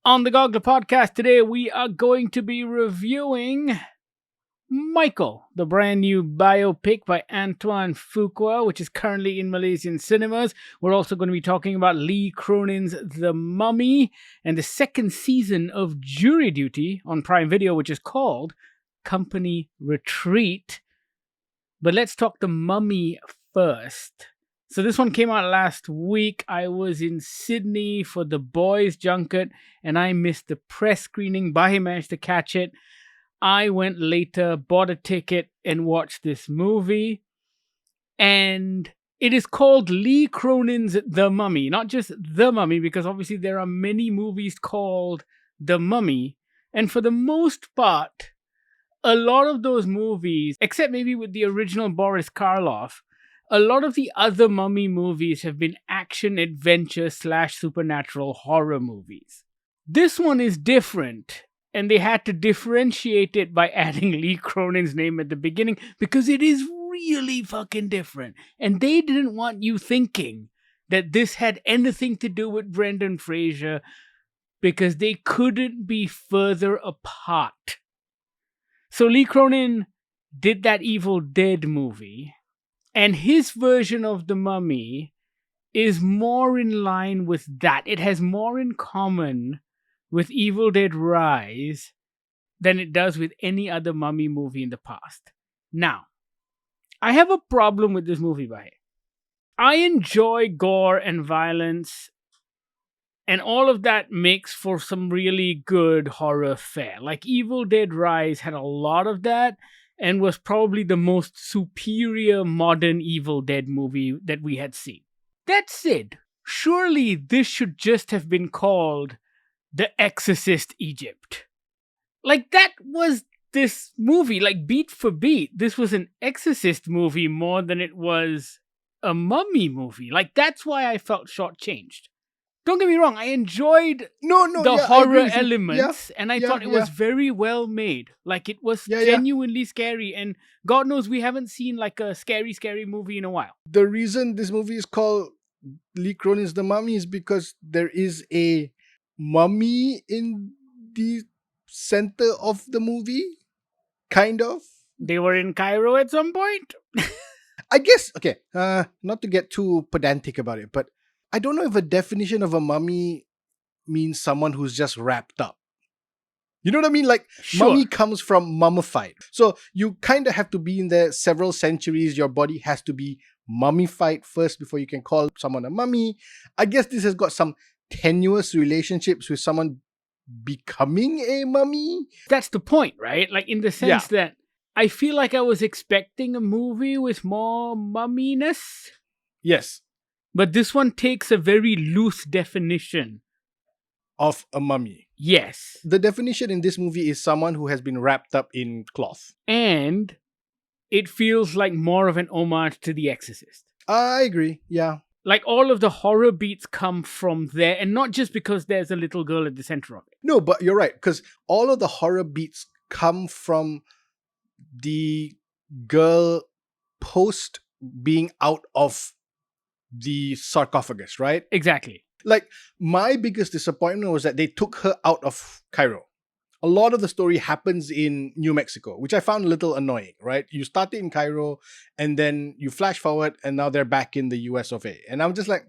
On the Goggler Podcast today, we are going to be reviewing Michael, the brand new biopic by Antoine Fuqua, which is currently in Malaysian cinemas. We're also going to be talking about Lee Cronin's The Mummy and the second season of Jury Duty on Prime Video, which is called Company Retreat. But let's talk The Mummy first. So this one came out last week. I was in Sydney for the boys' junket and I missed the press screening, but I managed to catch it. I went later, bought a ticket and watched this movie. And it is called Lee Cronin's The Mummy. Not just The Mummy, because obviously there are many movies called The Mummy. And for the most part, a lot of those movies, except maybe with the original Boris Karloff, a lot of the other Mummy movies have been action, adventure / supernatural horror movies. This one is different, and they had to differentiate it by adding Lee Cronin's name at the beginning because it is really fucking different. And they didn't want you thinking that this had anything to do with Brendan Fraser because they couldn't be further apart. So Lee Cronin did that Evil Dead movie. And his version of The Mummy is more in line with that. It has more in common with Evil Dead Rise than it does with any other Mummy movie in the past. Now, I have a problem with this movie, Bahe. I enjoy gore and violence, and all of that makes for some really good horror fare. Like Evil Dead Rise had a lot of that, and was probably the most superior modern Evil Dead movie that we had seen. That said, surely this should just have been called The Exorcist Egypt. Like, that was this movie, like beat for beat. This was an Exorcist movie more than it was a Mummy movie. Like, that's why I felt shortchanged. Don't get me wrong, I enjoyed the horror elements, and I thought it was very well made. Like, it was genuinely scary, and God knows we haven't seen like a scary movie in a while. The reason this movie is called Lee Cronin's The Mummy is because there is a mummy in the center of the movie, kind of. They were in Cairo at some point? I guess, okay, not to get too pedantic about it, but I don't know if a definition of a mummy means someone who's just wrapped up. You know what I mean? Like, sure. Mummy comes from mummified. So you kind of have to be in there several centuries. Your body has to be mummified first before you can call someone a mummy. I guess this has got some tenuous relationships with someone becoming a mummy. That's the point, right? Like, in the sense that I feel like I was expecting a movie with more mumminess. Yes. But this one takes a very loose definition of a mummy. Yes. The definition in this movie is someone who has been wrapped up in cloth. And it feels like more of an homage to The Exorcist. I agree, yeah. Like, all of the horror beats come from there, and not just because there's a little girl at the center of it. No, but you're right, because all of the horror beats come from the girl post being out of the sarcophagus, right? Exactly. Like, my biggest disappointment was that they took her out of Cairo. A lot of the story happens in New Mexico, which I found a little annoying, right? You started in Cairo and then you flash forward and now they're back in the US of A. And I'm just like,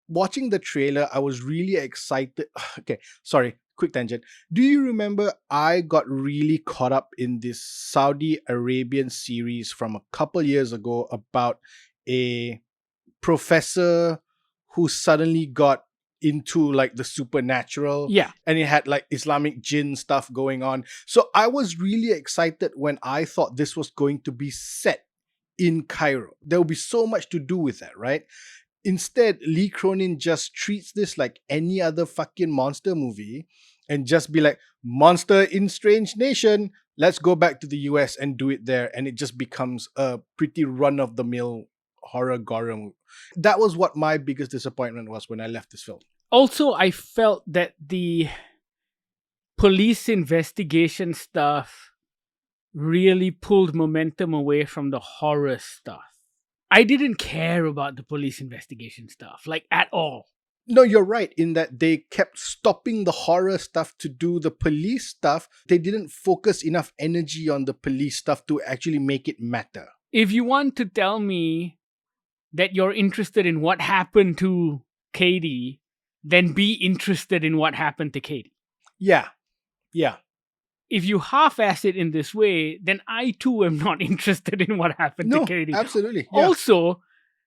Watching the trailer, I was really excited. Okay, sorry, quick tangent. Do you remember I got really caught up in this Saudi Arabian series from a couple years ago about a professor who suddenly got into like the supernatural, and it had like Islamic jinn stuff going on. So I was really excited when I thought this was going to be set in Cairo. There will be so much to do with that, right? Instead, Lee Cronin just treats this like any other fucking monster movie and just be like, monster in strange nation, let's go back to the US and do it there. And it just becomes a pretty run-of-the-mill horror gore movie. That was what my biggest disappointment was when I left this film. Also, I felt that the police investigation stuff really pulled momentum away from the horror stuff. I didn't care about the police investigation stuff, like, at all. No, you're right in that they kept stopping the horror stuff to do the police stuff. They didn't focus enough energy on the police stuff to actually make it matter. If you want to tell me that you're interested in what happened to Katie, then be interested in what happened to Katie. Yeah. Yeah. If you half-ass it in this way, then I too am not interested in what happened to Katie. Absolutely. Yeah. Also,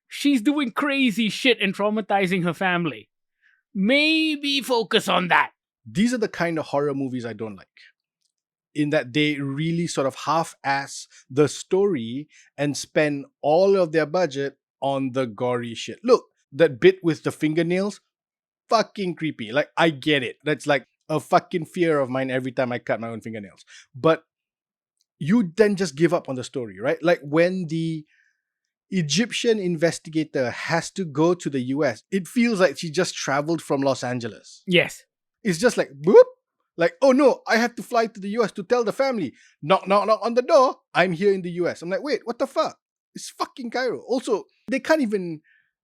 she's doing crazy shit and traumatizing her family. Maybe focus on that. These are the kind of horror movies I don't like. In that they really sort of half-ass the story and spend all of their budget on the gory shit. Look, that bit with the fingernails, fucking creepy. Like, I get it. That's like a fucking fear of mine every time I cut my own fingernails. But you then just give up on the story, right? Like when the Egyptian investigator has to go to the US, it feels like she just traveled from Los Angeles. Yes. It's just like, boop. Like, oh no, I have to fly to the US to tell the family. Knock, knock, knock on the door. I'm here in the US. I'm like, wait, what the fuck? It's fucking Cairo. Also, they can't even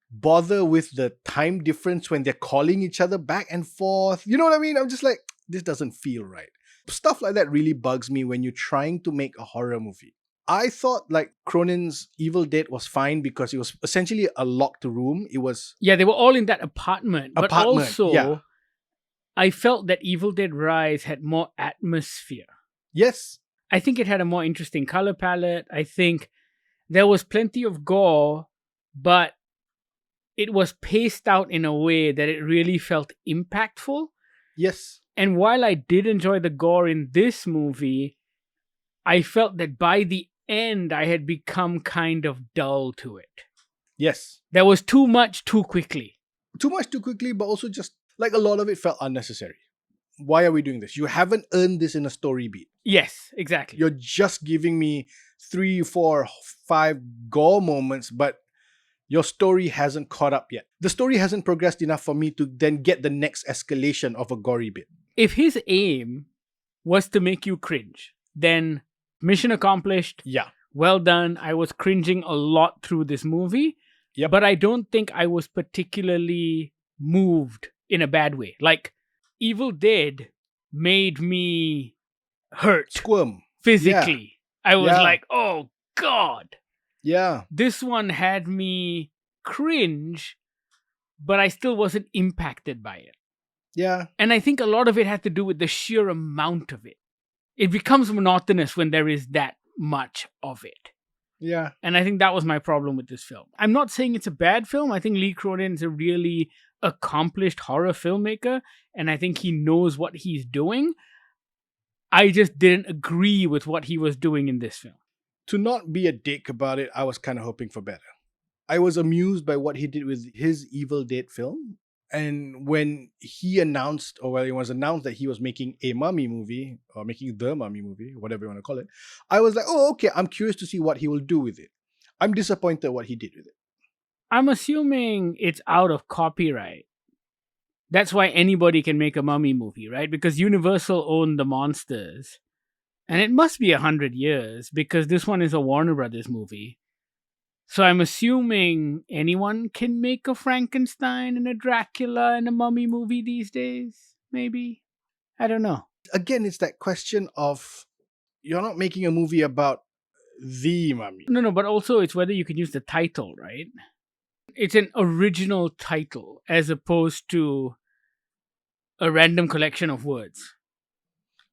bother with the time difference when they're calling each other back and forth. You know what I mean? I'm just like, this doesn't feel right. Stuff like that really bugs me when you're trying to make a horror movie. I thought like Cronin's Evil Dead was fine because it was essentially a locked room. It was... Yeah, they were all in that apartment. But also, yeah. I felt that Evil Dead Rise had more atmosphere. Yes. I think it had a more interesting color palette. I think there was plenty of gore, but it was paced out in a way that it really felt impactful. Yes. And while I did enjoy the gore in this movie, I felt that by the end, I had become kind of dull to it. Yes. There was too much too quickly. Too much too quickly, but also just like a lot of it felt unnecessary. Why are we doing this? You haven't earned this in a story beat. Yes, exactly. You're just giving me 3, 4, 5 gore moments, but your story hasn't caught up yet. The story hasn't progressed enough for me to then get the next escalation of a gory bit. If his aim was to make you cringe, then mission accomplished. Yeah. Well done. I was cringing a lot through this movie. Yep. But I don't think I was particularly moved in a bad way. Like, Evil Dead made me hurt. Squirm. Physically. Yeah. I was like, oh God. Yeah. This one had me cringe, but I still wasn't impacted by it. Yeah. And I think a lot of it had to do with the sheer amount of it. It becomes monotonous when there is that much of it. Yeah. And I think that was my problem with this film. I'm not saying it's a bad film. I think Lee Cronin is a really accomplished horror filmmaker, and I think he knows what he's doing. I just didn't agree with what he was doing in this film. To not be a dick about it, I was kind of hoping for better. I was amused by what he did with his Evil Dead film. And when he announced, or when it was announced that he was making a mummy movie, or making the mummy movie, whatever you want to call it, I was like, oh, okay, I'm curious to see what he will do with it. I'm disappointed what he did with it. I'm assuming it's out of copyright. That's why anybody can make a mummy movie, right? Because Universal owned the monsters. And it must be 100 years, because this one is a Warner Brothers movie. So I'm assuming anyone can make a Frankenstein and a Dracula and a mummy movie these days, maybe? I don't know. Again, it's that question of, you're not making a movie about the mummy. No, but also it's whether you can use the title, right? It's an original title as opposed to a random collection of words.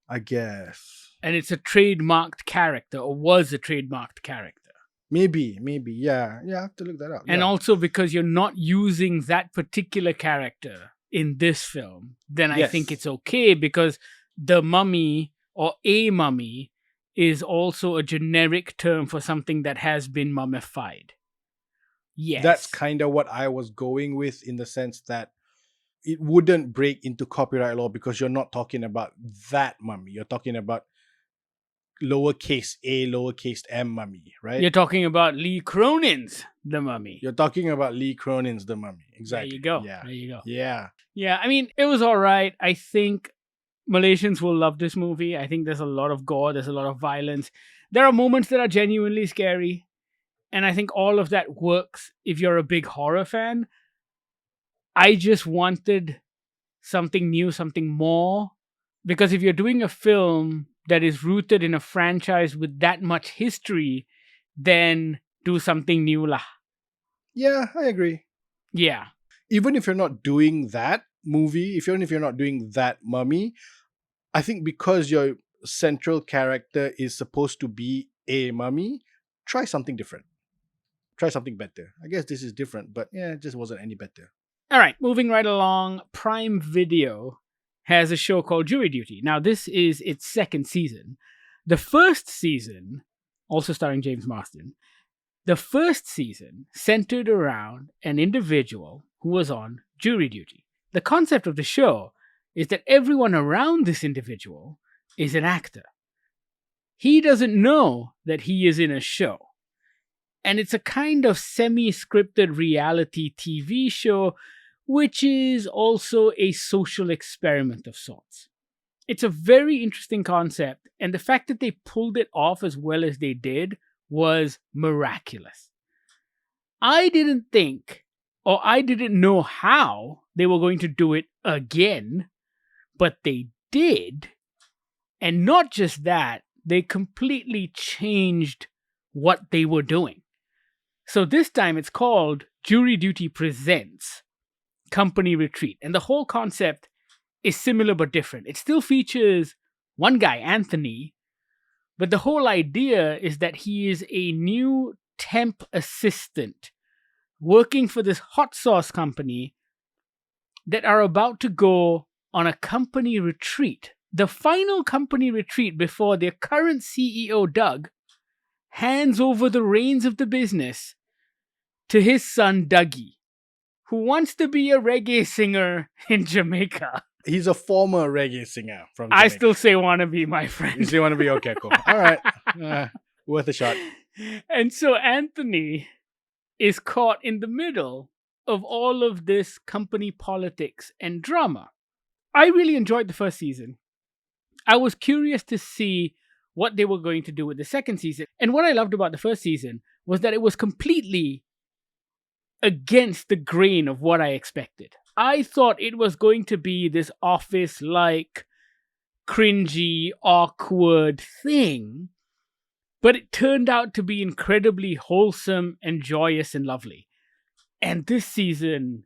I guess. And it's a trademarked character, or was a trademarked character. Maybe. Yeah, I have to look that up. And also because you're not using that particular character in this film, then I think it's okay, because the mummy or a mummy is also a generic term for something that has been mummified. Yes. That's kind of what I was going with, in the sense that it wouldn't break into copyright law because you're not talking about that mummy. You're talking about lowercase a, lowercase m mummy, right? You're talking about Lee Cronin's The Mummy. You're talking about Lee Cronin's The Mummy. Exactly. There you go. Yeah. There you go. Yeah. Yeah, I mean, it was all right. I think Malaysians will love this movie. I think there's a lot of gore. There's a lot of violence. There are moments that are genuinely scary. And I think all of that works if you're a big horror fan. I just wanted something new, something more. Because if you're doing a film that is rooted in a franchise with that much history, then do something new lah. Yeah, I agree. Yeah. Even if you're not doing that movie, even if you're not doing that mummy, I think because your central character is supposed to be a mummy, try something different. Try something better. I guess this is different, but yeah, it just wasn't any better. All right, moving right along, Prime Video has a show called Jury Duty. Now, this is its second season. The first season, also starring James Marsden, the first season centered around an individual who was on jury duty. The concept of the show is that everyone around this individual is an actor. He doesn't know that he is in a show. And it's a kind of semi-scripted reality TV show, which is also a social experiment of sorts. It's a very interesting concept, and the fact that they pulled it off as well as they did was miraculous. I didn't think, or I didn't know how they were going to do it again, but they did. And not just that, they completely changed what they were doing. So this time it's called Jury Duty Presents Company Retreat. And the whole concept is similar but different. It still features one guy, Anthony, but the whole idea is that he is a new temp assistant working for this hot sauce company that are about to go on a company retreat. The final company retreat before their current CEO, Doug, hands over the reins of the business to his son, Dougie, who wants to be a reggae singer in Jamaica. He's a former reggae singer from Jamaica. I still say wannabe, my friend. You still want to be okay, cool. All right. Worth a shot. And so Anthony is caught in the middle of all of this company politics and drama. I really enjoyed the first season. I was curious to see what they were going to do with the second season. And what I loved about the first season was that it was completely against the grain of what I expected. I thought it was going to be this office-like, cringy, awkward thing, but it turned out to be incredibly wholesome and joyous and lovely. And this season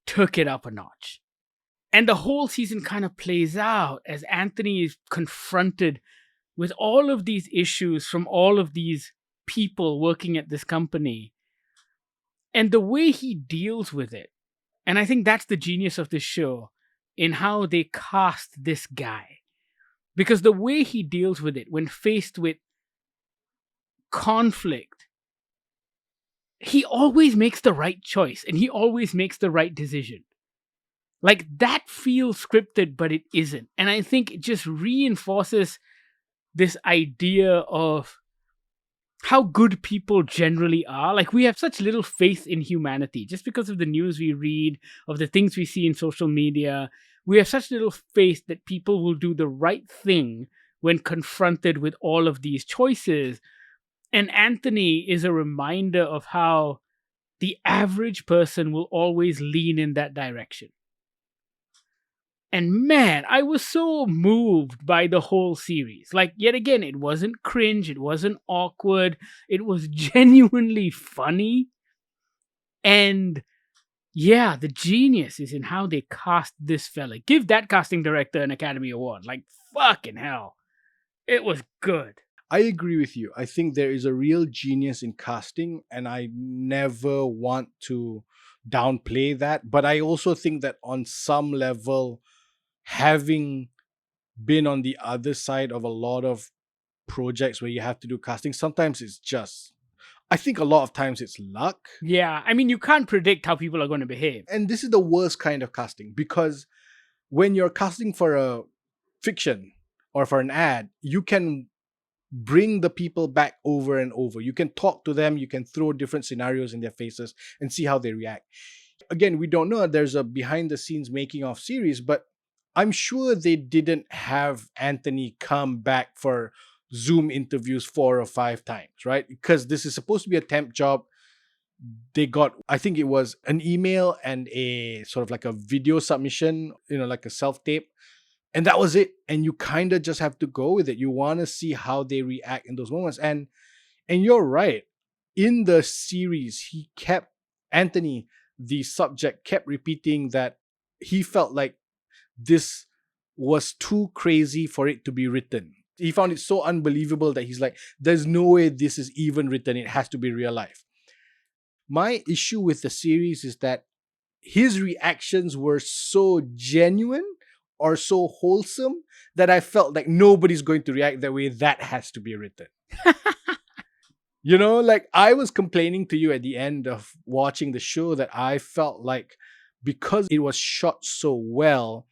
took it up a notch. And the whole season kind of plays out as Anthony is confronted with all of these issues from all of these people working at this company. And the way he deals with it, and I think that's the genius of this show, in how they cast this guy. Because the way he deals with it when faced with conflict, he always makes the right choice and he always makes the right decision. Like, that feels scripted, but it isn't. And I think it just reinforces this idea of how good people generally are. Like, we have such little faith in humanity just because of the news we read, of the things we see in social media. We have such little faith that people will do the right thing when confronted with all of these choices. And Anthony is a reminder of how the average person will always lean in that direction. And man, I was so moved by the whole series. Like, yet again, it wasn't cringe, it wasn't awkward, it was genuinely funny. And yeah, the genius is in how they cast this fella. Give that casting director an Academy Award. Like, fucking hell. It was good. I agree with you. I think there is a real genius in casting, and I never want to downplay that. But I also think that on some level, having been on the other side of a lot of projects where you have to do casting, sometimes it's just, I think a lot of times it's luck. Yeah, I mean, you can't predict how people are going to behave. And this is the worst kind of casting, because when you're casting for a fiction or for an ad, you can bring the people back over and over. You can talk to them, you can throw different scenarios in their faces and see how they react. Again, we don't know. There's a behind the scenes making of series, but I'm sure they didn't have Anthony come back for Zoom interviews 4 or 5 times, right? Because this is supposed to be a temp job. they got, I think it was an email and a sort of like a video submission, like a self-tape. And that was it. And you kind of just have to go with it. You want to see how they react in those moments. And you're right. In the series, Anthony, the subject, kept repeating that he felt like this was too crazy for it to be written. He found it so unbelievable that he's like, there's no way this is even written. It has to be real life. My issue with the series is that his reactions were so genuine or so wholesome that I felt like nobody's going to react that way. That has to be written. Like I was complaining to you at the end of watching the show that I felt like because it was shot so well,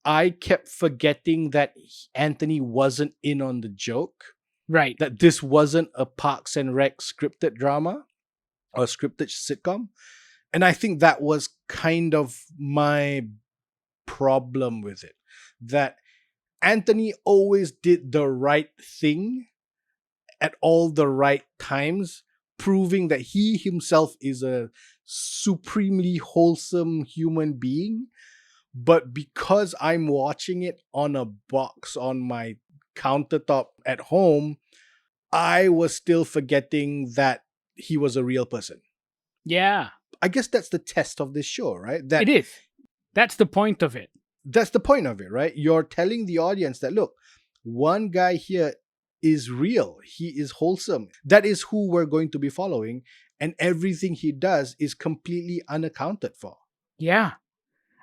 I kept forgetting that Anthony wasn't in on the joke. Right. That this wasn't a Parks and Rec scripted drama or scripted sitcom. And I think that was kind of my problem with it. That Anthony always did the right thing at all the right times, proving that he himself is a supremely wholesome human being. But because I'm watching it on a box on my countertop at home, I was still forgetting that he was a real person. Yeah. I guess that's the test of this show, right? It is. That's the point of it. That's the point of it, right? You're telling the audience that, look, one guy here is real. He is wholesome. That is who we're going to be following. And everything he does is completely unaccounted for. Yeah.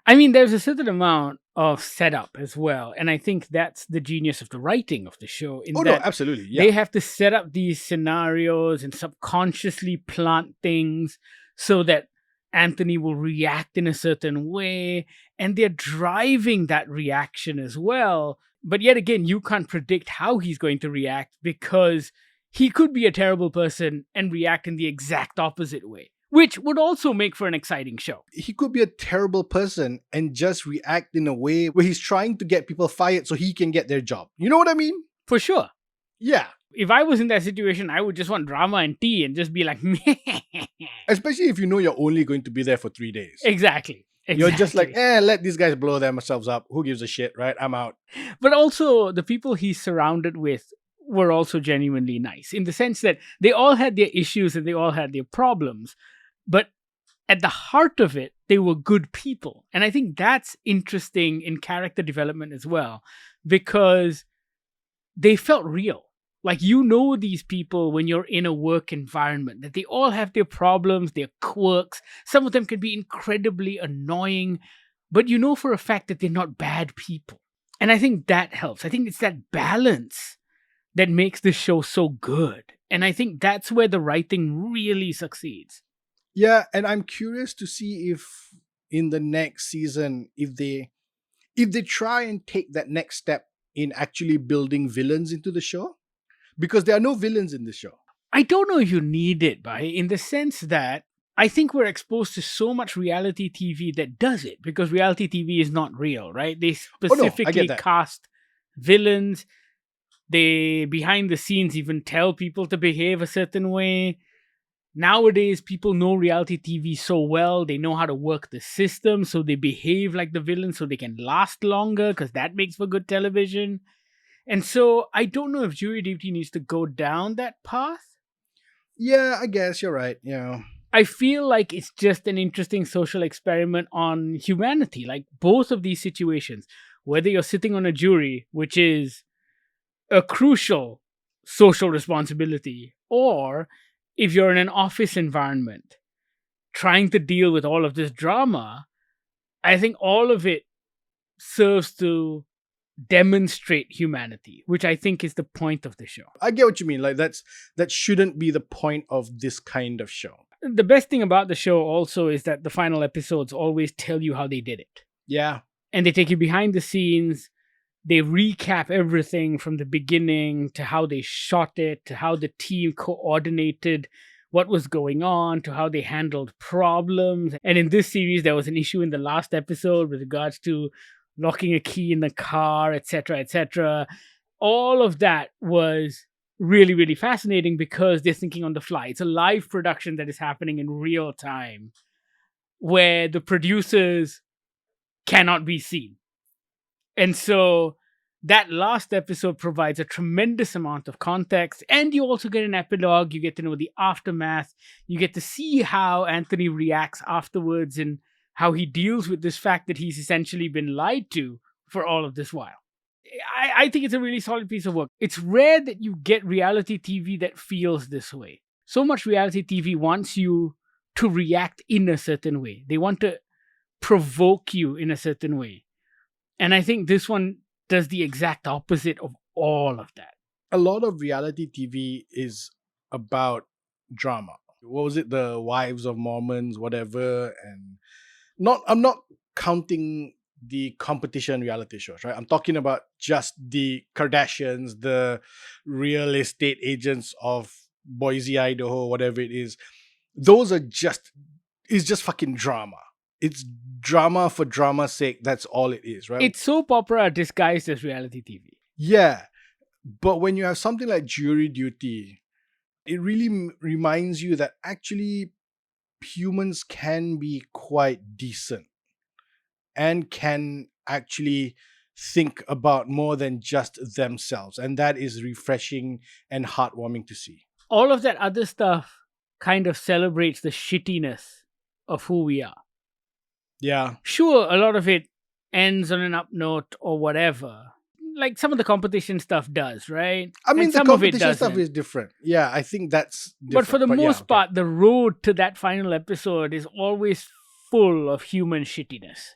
I mean, there's a certain amount of setup as well. And I think that's the genius of the writing of the show. No, absolutely. Yeah. They have to set up these scenarios and subconsciously plant things so that Anthony will react in a certain way. And they're driving that reaction as well. But yet again, you can't predict how he's going to react because he could be a terrible person and react in the exact opposite way, which would also make for an exciting show. He could be a terrible person and just react in a way where he's trying to get people fired so he can get their job. You know what I mean? For sure. Yeah. If I was in that situation, I would just want drama and tea and just be like, meh. Especially if you know you're only going to be there for 3 days. Exactly. You're just like, let these guys blow themselves up. Who gives a shit, right? I'm out. But also, the people he's surrounded with were also genuinely nice in the sense that they all had their issues and they all had their problems. But at the heart of it, they were good people. And I think that's interesting in character development as well, because they felt real. Like, these people when you're in a work environment, that they all have their problems, their quirks. Some of them can be incredibly annoying, but you know for a fact that they're not bad people. And I think that helps. I think it's that balance that makes this show so good. And I think that's where the writing really succeeds. Yeah, and I'm curious to see if in the next season, if they try and take that next step in actually building villains into the show. Because there are no villains in this show. I don't know if you need it, in the sense that I think we're exposed to so much reality TV that does it, because reality TV is not real, right? They specifically cast villains. They, behind the scenes, even tell people to behave a certain way. Nowadays, people know reality TV so well, they know how to work the system, so they behave like the villains so they can last longer, because that makes for good television. And so I don't know if jury duty needs to go down that path. Yeah, I guess you're right. Yeah. I feel like it's just an interesting social experiment on humanity. Like, both of these situations, whether you're sitting on a jury, which is a crucial social responsibility, or if you're in an office environment trying to deal with all of this drama, I think all of it serves to demonstrate humanity, which I think is the point of the show. I get what you mean. Like, that shouldn't be the point of this kind of show. The best thing about the show also is that the final episodes always tell you how they did it. Yeah. And they take you behind the scenes. They recap everything from the beginning to how they shot it, to how the team coordinated what was going on, to how they handled problems. And in this series, there was an issue in the last episode with regards to locking a key in the car, etc., etc. All of that was really, really fascinating because they're thinking on the fly. It's a live production that is happening in real time where the producers cannot be seen. And so that last episode provides a tremendous amount of context, and you also get an epilogue. You get to know the aftermath. You get to see how Anthony reacts afterwards and how he deals with this fact that he's essentially been lied to for all of this while. I think it's a really solid piece of work. It's rare that you get reality TV that feels this way. So much reality TV wants you to react in a certain way. They want to provoke you in a certain way. And I think this one does the exact opposite of all of that. A lot of reality TV is about drama. What was it? The Wives of Mormons, whatever. And I'm not counting the competition reality shows, right? I'm talking about just the Kardashians, the real estate agents of Boise, Idaho, whatever it is. Those are it's just fucking drama. It's drama for drama's sake. That's all it is, right? It's soap opera disguised as reality TV. Yeah. But when you have something like Jury Duty, it really reminds you that actually humans can be quite decent and can actually think about more than just themselves. And that is refreshing and heartwarming to see. All of that other stuff kind of celebrates the shittiness of who we are. Yeah. Sure, a lot of it ends on an up note or whatever. Like some of the competition stuff does, right? I mean, and the some of it competition stuff doesn't. is different. Yeah, I think that's different. But for the most okay. part, the road to that final episode is always full of human shittiness.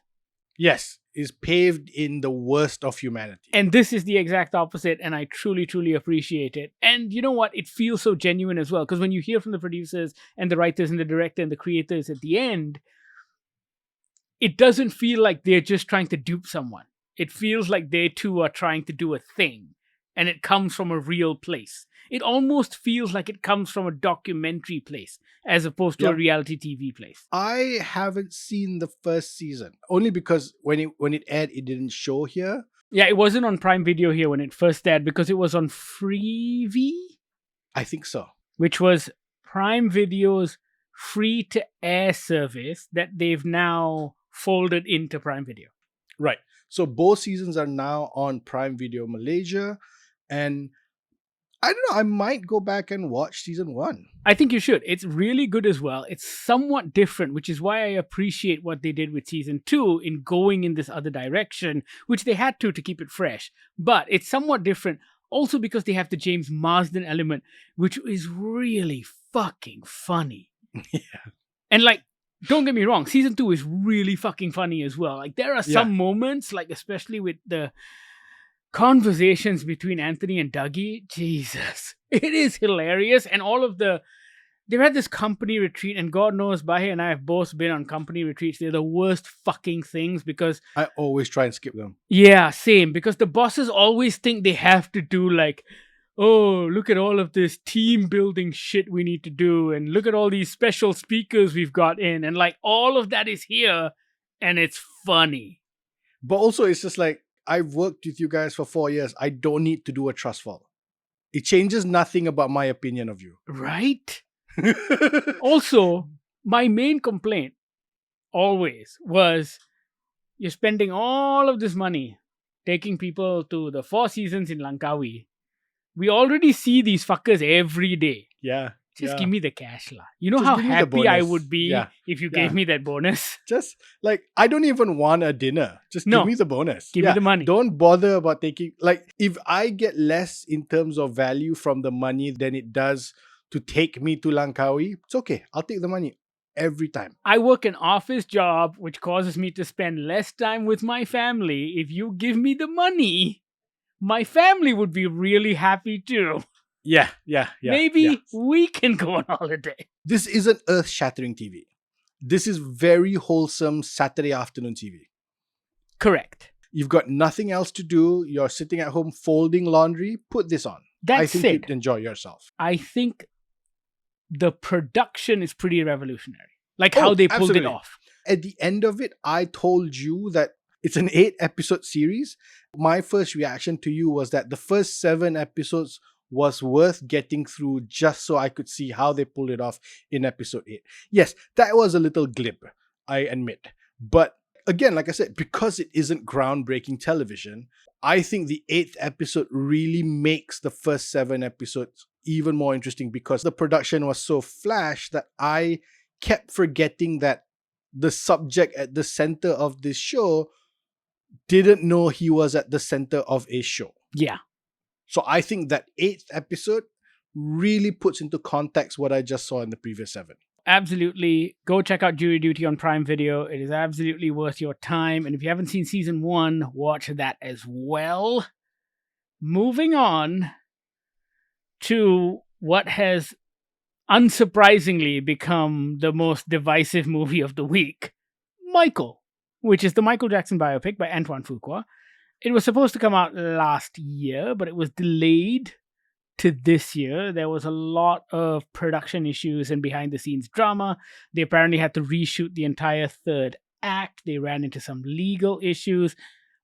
Yes, is paved in the worst of humanity. And this is the exact opposite, and I truly, truly appreciate it. And you know what? It feels so genuine as well, because when you hear from the producers and the writers and the director and the creators at the end, it doesn't feel like they're just trying to dupe someone. It feels like they too are trying to do a thing, and it comes from a real place. It almost feels like it comes from a documentary place as opposed to a reality TV place. I haven't seen the first season, only because when it aired, it didn't show here. Yeah, it wasn't on Prime Video here when it first aired because it was on Freevee? I think so. Which was Prime Video's free-to-air service that they've now folded into Prime Video. Right. So both seasons are now on Prime Video Malaysia. And I don't know, I might go back and watch season 1. I think you should. It's really good as well. It's somewhat different, which is why I appreciate what they did with season 2 in going in this other direction, which they had to keep it fresh. But it's somewhat different also because they have the James Marsden element, which is really fucking funny. Yeah. And like, don't get me wrong, season 2 is really fucking funny as well. Like, there are some moments, like especially with the conversations between Anthony and Dougie. Jesus, it is hilarious. And all of they've had this company retreat, and God knows Bahe and I have both been on company retreats. They're the worst fucking things because I always try and skip them. Yeah, same. Because the bosses always think they have to do like, oh, look at all of this team building shit we need to do, and look at all these special speakers we've got in, and like all of that is here, and it's funny. But also, it's just like, I've worked with you guys for 4 years. I don't need to do a trust fall. It changes nothing about my opinion of you. Right? Also, my main complaint always was you're spending all of this money taking people to the 4 seasons in Langkawi. We already see these fuckers every day. Yeah. Just give me the cash, lah. You know Just how give me the happy I bonus. would be if you gave me that bonus? Just like, I don't even want a dinner. Just give me the bonus. Give me the money. Don't bother about taking, like, if I get less in terms of value from the money than it does to take me to Langkawi, it's okay. I'll take the money every time. I work an office job, which causes me to spend less time with my family. If you give me the money, my family would be really happy too. Yeah. Maybe we can go on holiday. This isn't earth-shattering TV. This is very wholesome Saturday afternoon TV. Correct. You've got nothing else to do. You're sitting at home folding laundry. Put this on. I think you'd enjoy yourself. I think the production is pretty revolutionary. Like how they pulled it off. At the end of it, I told you that it's an 8-episode series. My first reaction to you was that the first 7 episodes was worth getting through just so I could see how they pulled it off in episode 8. Yes, that was a little glib, I admit. But again, like I said, because it isn't groundbreaking television, I think the 8th episode really makes the first 7 episodes even more interesting because the production was so flash that I kept forgetting that the subject at the center of this show didn't know he was at the center of a show. Yeah. So I think that 8th episode really puts into context what I just saw in the previous 7. Absolutely. Go check out Jury Duty on Prime Video. It is absolutely worth your time. And if you haven't seen season 1, watch that as well. Moving on to what has unsurprisingly become the most divisive movie of the week, Michael, which is the Michael Jackson biopic by Antoine Fuqua. It was supposed to come out last year, but it was delayed to this year. There was a lot of production issues and behind the scenes drama. They apparently had to reshoot the entire third act. They ran into some legal issues.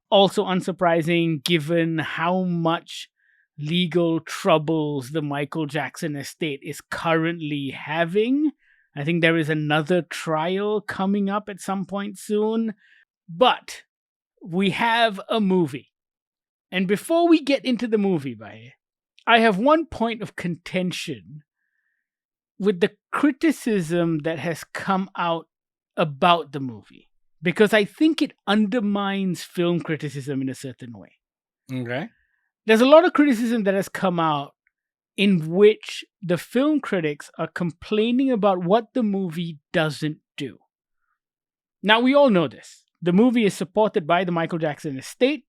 Also unsurprising given how much legal troubles the Michael Jackson estate is currently having. I think there is another trial coming up at some point soon. But we have a movie. And before we get into the movie, I have one point of contention with the criticism that has come out about the movie, because I think it undermines film criticism in a certain way. Okay. There's a lot of criticism that has come out in which the film critics are complaining about what the movie doesn't do. Now, we all know this. The movie is supported by the Michael Jackson estate,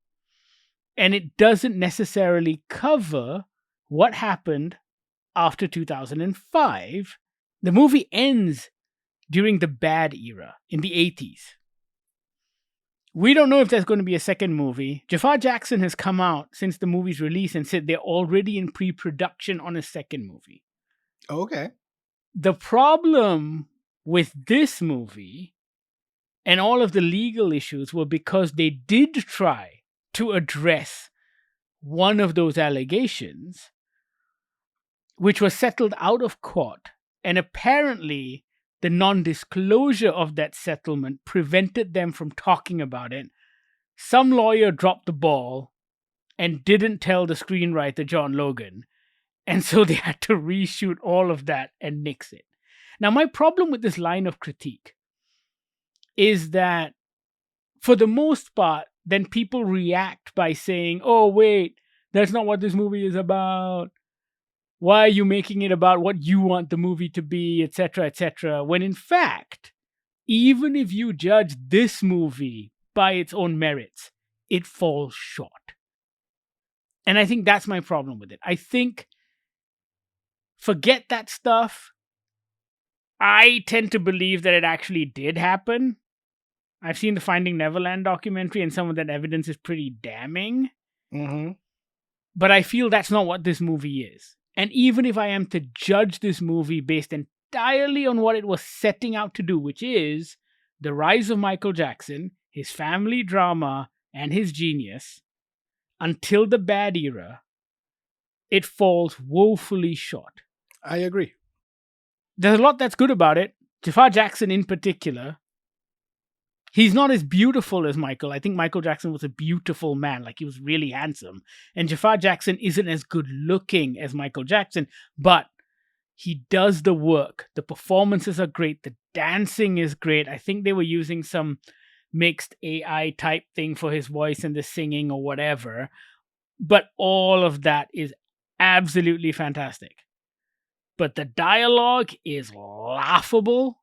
and it doesn't necessarily cover what happened after 2005. The movie ends during the bad era in the 80s. We don't know if there's going to be a second movie. Jaafar Jackson has come out since the movie's release and said they're already in pre-production on a second movie. Okay. The problem with this movie and all of the legal issues were because they did try to address one of those allegations, which was settled out of court, and apparently the non-disclosure of that settlement prevented them from talking about it. Some lawyer dropped the ball and didn't tell the screenwriter, John Logan, and so they had to reshoot all of that and nix it. Now, my problem with this line of critique is that, for the most part, then people react by saying, oh, wait, that's not what this movie is about. Why are you making it about what you want the movie to be, etc., etc., when in fact, even if you judge this movie by its own merits, it falls short. And I think that's my problem with it. I think, forget that stuff. I tend to believe that it actually did happen. I've seen the Finding Neverland documentary, and some of that evidence is pretty damning. Mm-hmm. But I feel that's not what this movie is. And even if I am to judge this movie based entirely on what it was setting out to do, which is the rise of Michael Jackson, his family drama, and his genius, until the bad era, it falls woefully short. I agree. There's a lot that's good about it. Jaafar Jackson in particular. He's not as beautiful as Michael. I think Michael Jackson was a beautiful man. Like, he was really handsome. And Jaafar Jackson isn't as good looking as Michael Jackson, but he does the work. The performances are great. The dancing is great. I think they were using some mixed AI type thing for his voice and the singing or whatever. But all of that is absolutely fantastic. But the dialogue is laughable.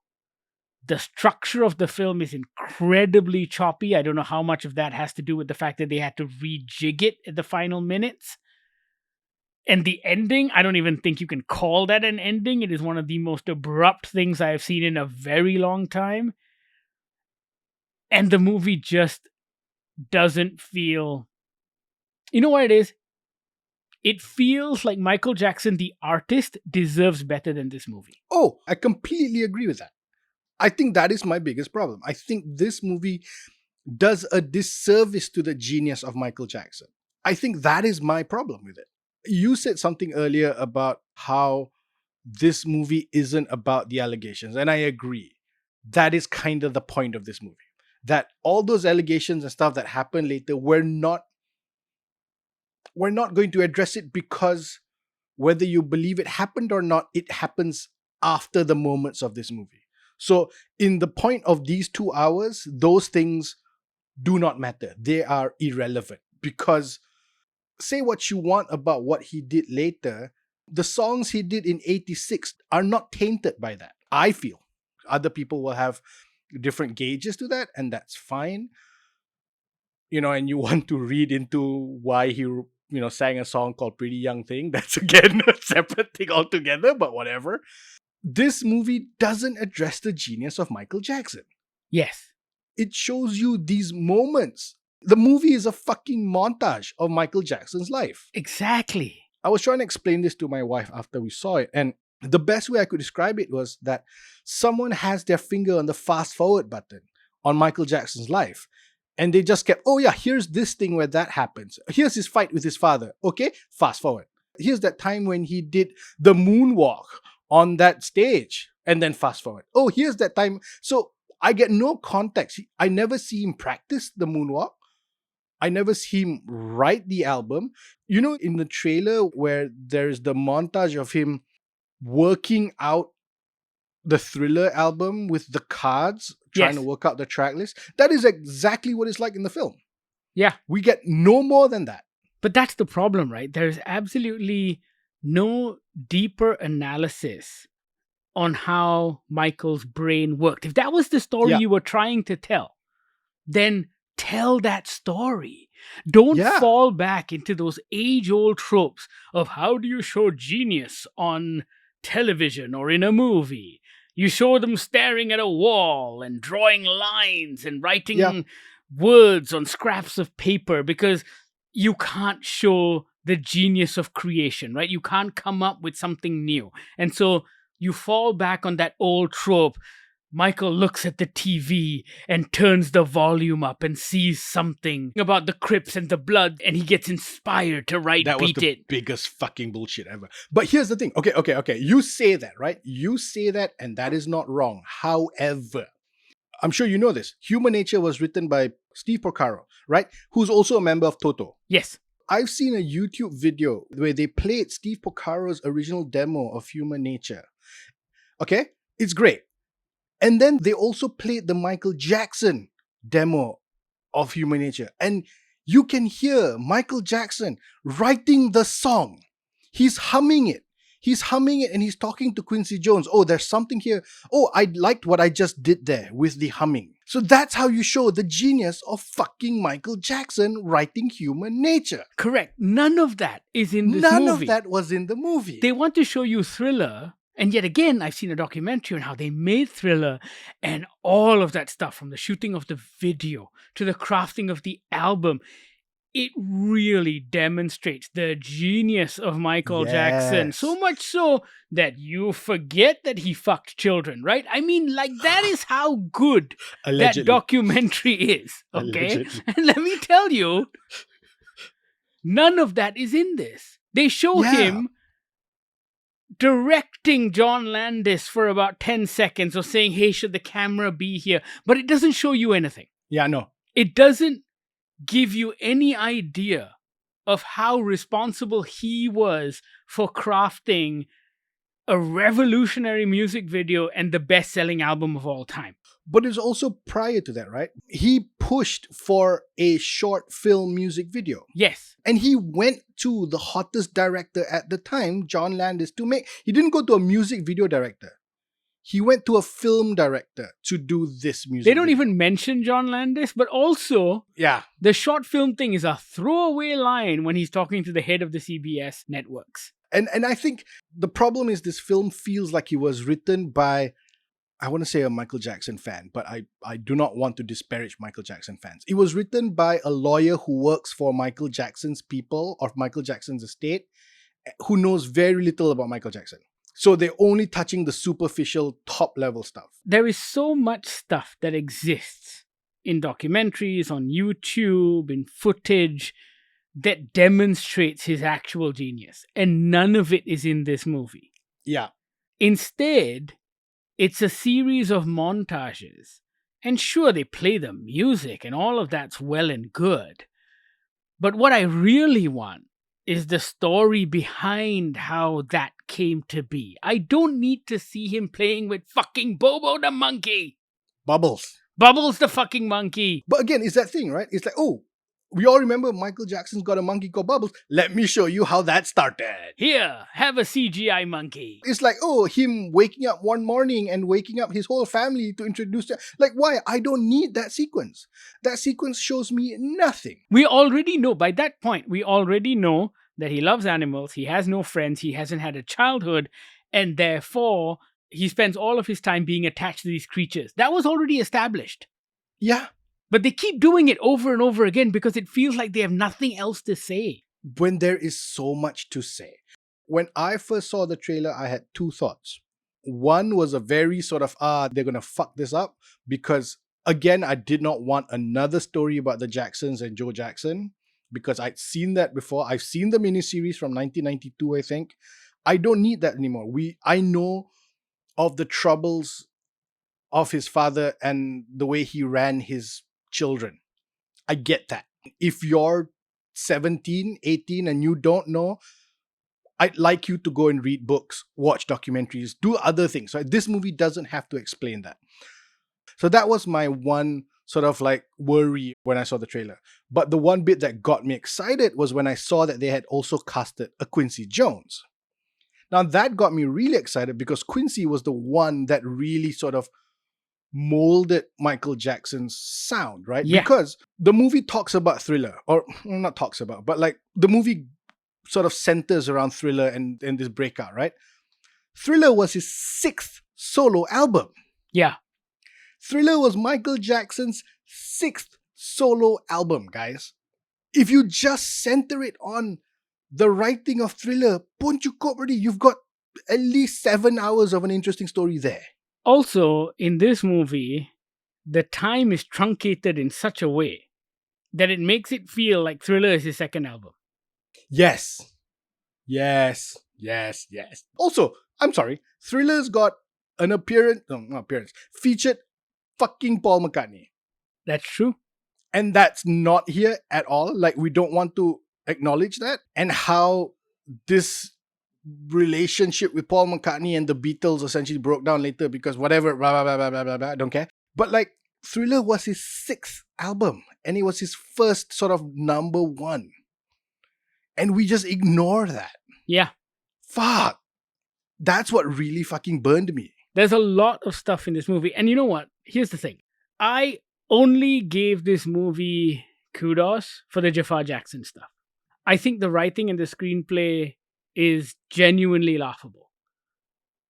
The structure of the film is incredibly choppy. I don't know how much of that has to do with the fact that they had to rejig it at the final minutes. And the ending, I don't even think you can call that an ending. It is one of the most abrupt things I have seen in a very long time. And the movie just doesn't feel... You know what it is? It feels like Michael Jackson, the artist, deserves better than this movie. Oh, I completely agree with that. I think that is my biggest problem. I think this movie does a disservice to the genius of Michael Jackson. I think that is my problem with it. You said something earlier about how this movie isn't about the allegations, and I agree. That is kind of the point of this movie. That all those allegations and stuff that happen later, we're not going to address it, because whether you believe it happened or not, it happens after the moments of this movie. So in the point of these 2 hours, those things do not matter. They are irrelevant, because say what you want about what he did later, the songs he did in 86 are not tainted by that, I feel. Other people will have different gauges to that, and that's fine. And you want to read into why he sang a song called Pretty Young Thing. That's again a separate thing altogether, but whatever. This movie doesn't address the genius of Michael Jackson. Yes. It shows you these moments. The movie is a fucking montage of Michael Jackson's life. Exactly. I was trying to explain this to my wife after we saw it, and the best way I could describe it was that someone has their finger on the fast forward button on Michael Jackson's life. And they just kept, oh yeah, here's this thing where that happens. Here's his fight with his father. Okay, fast forward. Here's that time when he did the moonwalk on that stage, and then fast forward. Oh, here's that time. So I get no context. I never see him practice the moonwalk. I never see him write the album. In the trailer where there's the montage of him working out the Thriller album with the cards, trying to work out the track list, that is exactly what it's like in the film. Yeah. We get no more than that. But that's the problem, right? There's absolutely no deeper analysis on how Michael's brain worked. If that was the story you were trying to tell, then tell that story. Don't fall back into those age-old tropes of how do you show genius on television or in a movie. You show them staring at a wall and drawing lines and writing words on scraps of paper, because you can't show the genius of creation, right? You can't come up with something new. And so you fall back on that old trope. Michael looks at the TV and turns the volume up and sees something about the Crips and the blood, and he gets inspired to write That was Beat the It. biggest fucking bullshit ever. But here's the thing. Okay. You say that, right? You say that, and that is not wrong. However, I'm sure you know this. Human Nature was written by Steve Porcaro, right? Who's also a member of Toto. Yes. I've seen a YouTube video where they played Steve Porcaro's original demo of Human Nature. Okay? It's great. And then they also played the Michael Jackson demo of Human Nature. And you can hear Michael Jackson writing the song. He's humming it. And he's talking to Quincy Jones. Oh, there's something here. Oh, I liked what I just did there with the humming. So that's how you show the genius of fucking Michael Jackson writing Human Nature. Correct. None of that is in this movie. None of that was in the movie. They want to show you Thriller. And yet again, I've seen a documentary on how they made Thriller, and all of that stuff, from the shooting of the video to the crafting of the album. It really demonstrates the genius of Michael Jackson. So much so that you forget that he fucked children, right? I mean, like, that is how good that documentary is, okay? Allegedly. And let me tell you, none of that is in this. They show him directing John Landis for about 10 seconds, or saying, hey, should the camera be here? But it doesn't show you anything. Yeah, no. It doesn't give you any idea of how responsible he was for crafting a revolutionary music video and the best-selling album of all time. But it's also prior to that, right? He pushed for a short film music video. Yes. And he went to the hottest director at the time, John Landis, to make... He didn't go to a music video director. He went to a film director to do this music They don't video. even mention John Landis, but also... Yeah. The short film thing is a throwaway line when he's talking to the head of the CBS networks. And I think the problem is this film feels like it was written by... I want to say a Michael Jackson fan, but I do not want to disparage Michael Jackson fans. It was written by a lawyer who works for Michael Jackson's people, or Michael Jackson's estate, who knows very little about Michael Jackson. So they're only touching the superficial, top-level stuff. There is so much stuff that exists in documentaries, on YouTube, in footage, that demonstrates his actual genius. And none of it is in this movie. Yeah. Instead, it's a series of montages. And sure, they play the music and all of that's well and good. But what I really want is the story behind how that came to be. I don't need to see him playing with fucking Bobo the monkey. Bubbles. Bubbles the fucking monkey. But again, it's that thing, right? It's like, oh, we all remember Michael Jackson's got a monkey called Bubbles. Let me show you how that started. Here, have a CGI monkey. It's like, oh, him waking up one morning and waking up his whole family to introduce them. Like, why? I don't need that sequence. That sequence shows me nothing. We already know, by that point, we already know that he loves animals, he has no friends, he hasn't had a childhood, and therefore, he spends all of his time being attached to these creatures. That was already established. Yeah. But they keep doing it over and over again because it feels like they have nothing else to say. When there is so much to say. When I first saw the trailer, I had two thoughts. One was a very sort of, they're going to fuck this up because, again, I did not want another story about the Jacksons and Joe Jackson because I'd seen that before. I've seen the miniseries from 1992, I think. I don't need that anymore. I know of the troubles of his father and the way he ran his children. I get that. If you're 17, 18 and you don't know, I'd like you to go and read books, watch documentaries, do other things. Right? This movie doesn't have to explain that. So that was my one sort of like worry when I saw the trailer. But the one bit that got me excited was when I saw that they had also casted a Quincy Jones. Now that got me really excited because Quincy was the one that really sort of molded Michael Jackson's sound, right? Yeah. Because the movie talks about Thriller, or not talks about, but like the movie sort of centers around Thriller and this breakout, right? Thriller was his 6th solo album. Yeah. Thriller was Michael Jackson's 6th solo album, guys. If you just center it on the writing of Thriller, Pun Cukup already, you've got at least 7 hours of an interesting story there. Also, in this movie, the time is truncated in such a way that it makes it feel like Thriller is his second album. Yes. Yes. Yes. Yes. Also, I'm sorry, Thriller's got an featured fucking Paul McCartney. That's true. And that's not here at all. Like, we don't want to acknowledge that. And how this relationship with Paul McCartney and the Beatles essentially broke down later because whatever, blah, blah, blah, blah, blah, blah, blah, I don't care. But like, Thriller was his 6th album and it was his first sort of number one. And we just ignore that. Yeah. Fuck. That's what really fucking burned me. There's a lot of stuff in this movie. And you know what? Here's the thing. I only gave this movie kudos for the Jaafar Jackson stuff. I think the writing and the screenplay is genuinely laughable,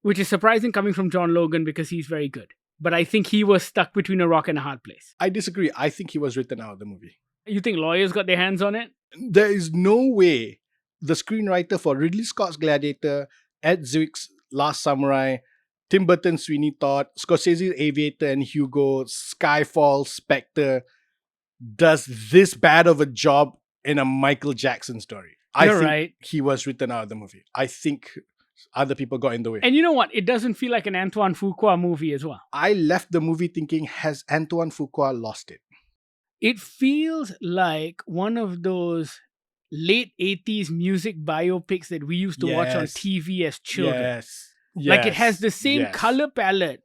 which is surprising coming from John Logan because he's very good. But I think he was stuck between a rock and a hard place. I disagree. I think he was written out of the movie. You think lawyers got their hands on it? There is no way the screenwriter for Ridley Scott's Gladiator, Ed Zwick's Last Samurai, Tim Burton's Sweeney Todd, Scorsese's Aviator and Hugo, Skyfall, Spectre, does this bad of a job in a Michael Jackson story. I think right. He was written out of the movie. I think other people got in the way. And you know what? It doesn't feel like an Antoine Fuqua movie as well. I left the movie thinking, has Antoine Fuqua lost it? It feels like one of those late 80s music biopics that we used to watch on TV as children. Yes. Like it has the same color palette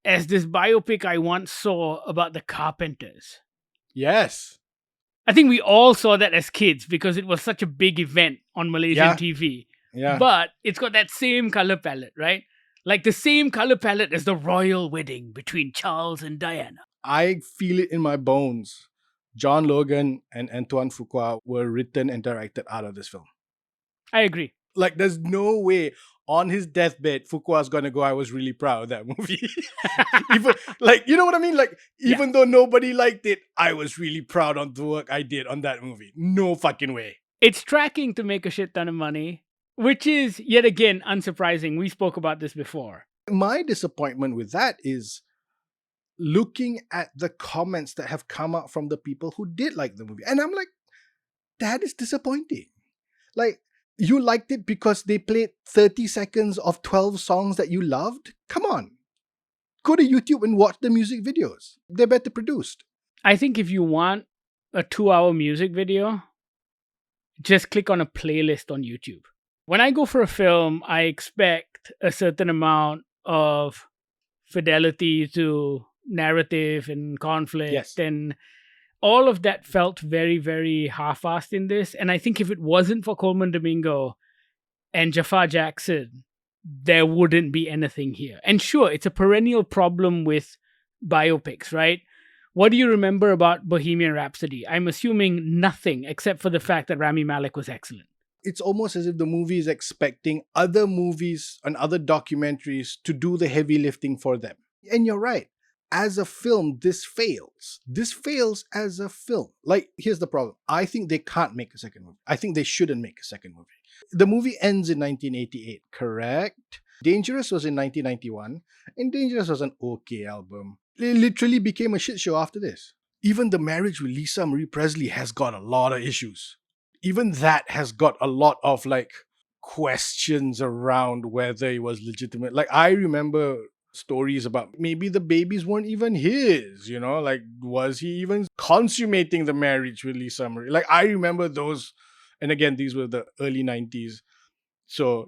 as this biopic I once saw about the Carpenters. Yes. I think we all saw that as kids because it was such a big event on Malaysian TV. Yeah. But it's got that same color palette, right? Like the same color palette as the royal wedding between Charles and Diana. I feel it in my bones. John Logan and Antoine Fuqua were written and directed out of this film. I agree. Like, there's no way on his deathbed, Fuqua's gonna go, I was really proud of that movie. Even, like, you know what I mean? Like, even though nobody liked it, I was really proud of the work I did on that movie. No fucking way. It's tracking to make a shit ton of money, which is, yet again, unsurprising. We spoke about this before. My disappointment with that is looking at the comments that have come out from the people who did like the movie. And I'm like, That is disappointing. Like, you liked it because they played 30 seconds of 12 songs that you loved? Come on. Go to YouTube and watch the music videos. They're better produced. I think if you want a 2-hour music video, just click on a playlist on YouTube. When I go for a film, I expect a certain amount of fidelity to narrative and conflict. Yes. And all of that felt very, very half-assed in this. And I think if it wasn't for Coleman Domingo and Jaafar Jackson, there wouldn't be anything here. And sure, it's a perennial problem with biopics, right? What do you remember about Bohemian Rhapsody? I'm assuming nothing except for the fact that Rami Malek was excellent. It's almost as if the movie is expecting other movies and other documentaries to do the heavy lifting for them. And you're right. As a film, this fails. This fails as a film. Like, here's the problem. I think they can't make a second movie. I think they shouldn't make a second movie. The movie ends in 1988, correct? Dangerous was in 1991, and Dangerous was an okay album. It literally became a shit show after this. Even the marriage with Lisa Marie Presley has got a lot of issues. Even that has got a lot of like questions around whether it was legitimate. Like, I remember stories about maybe the babies weren't even his, like, was he even consummating the marriage with Lisa Marie? Like, I remember those, and again, these were the early 90s. So,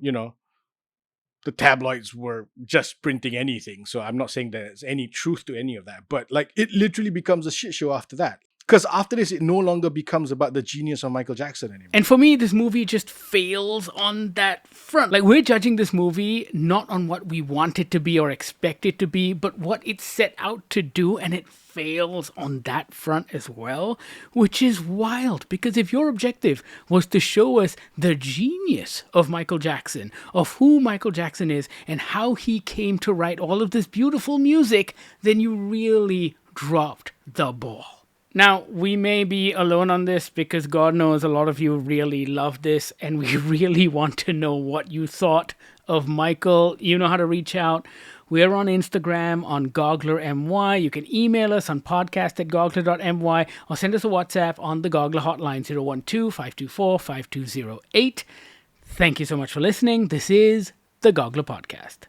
the tabloids were just printing anything. So I'm not saying there's any truth to any of that, but like, it literally becomes a shit show after that. Because after this, it no longer becomes about the genius of Michael Jackson anymore. And for me, this movie just fails on that front. Like, we're judging this movie not on what we want it to be or expect it to be, but what it set out to do, and it fails on that front as well, which is wild. Because if your objective was to show us the genius of Michael Jackson, of who Michael Jackson is, and how he came to write all of this beautiful music, then you really dropped the ball. Now, we may be alone on this because God knows a lot of you really love this and we really want to know what you thought of Michael. You know how to reach out. We're on Instagram on GogglerMY. You can email us on podcast@goggler.my or send us a WhatsApp on the Goggler hotline 012-524-5208. Thank you so much for listening. This is the Goggler Podcast.